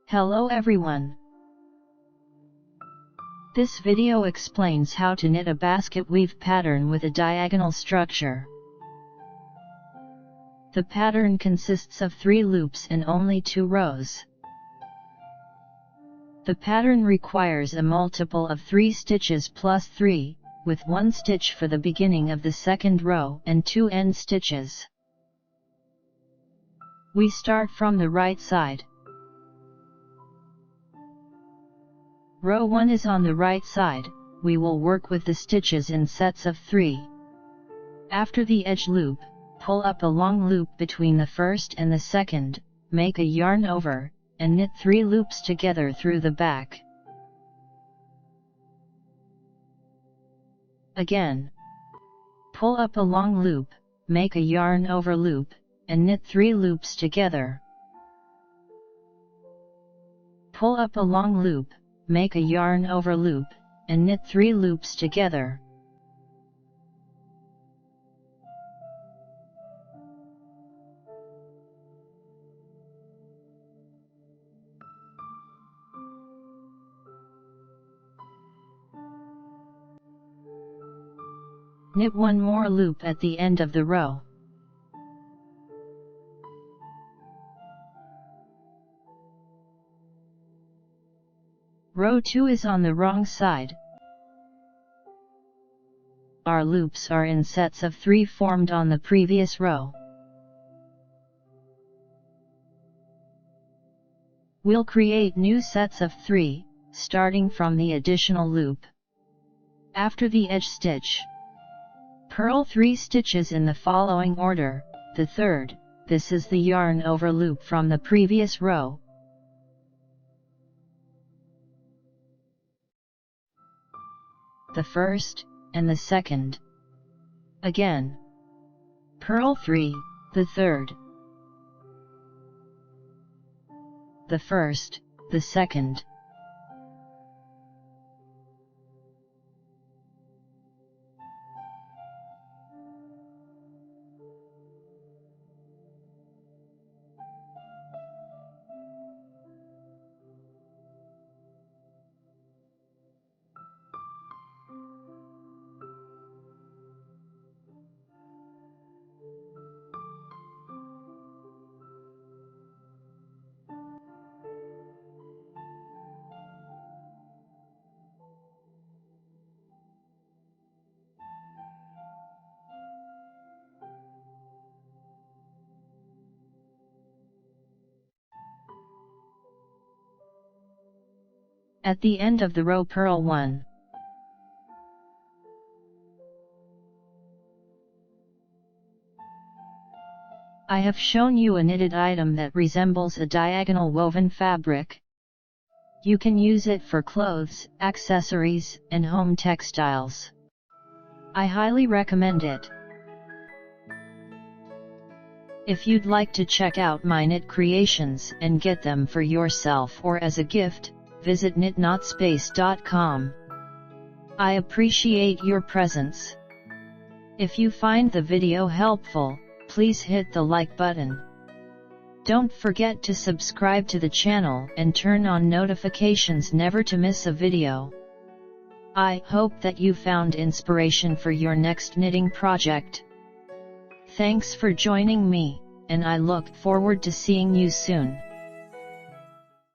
Hello everyone. This video explains how to knit a basket weave pattern with a diagonal structure. The pattern consists of 3 loops and only 2 rows. The pattern requires a multiple of 3 stitches plus 3, with 1 stitch for the beginning of the second row and 2 end stitches. We start from the right side. Row 1 is on the right side. We will work with the stitches in sets of 3. After the edge loop, pull up a long loop between the first and the second, make a yarn over, and knit 3 loops together through the back. Again, pull up a long loop, make a yarn over loop, and knit 3 loops together. Pull up a long loop, make a yarn over loop, and knit 3 loops together. Knit 1 more loop at the end of the row. Row 2 is on the wrong side. Our loops are in sets of 3 formed on the previous row. We'll create new sets of 3, starting from the additional loop. After the edge stitch, purl 3 stitches in the following order. The third, this is the yarn over loop from the previous row. The first, and the second. Again, purl 3, the third, the first, the second. At the end of the row, purl 1. I have shown you a knitted item that resembles a diagonal woven fabric. You can use it for clothes, accessories, and home textiles. I highly recommend it. If you'd like to check out my knit creations and get them for yourself or as a gift, visit knitnotspace.com. I appreciate your presence. If you find the video helpful, please hit the like button. Don't forget to subscribe to the channel and turn on notifications never to miss a video. I hope that you found inspiration for your next knitting project. Thanks for joining me, and I look forward to seeing you soon.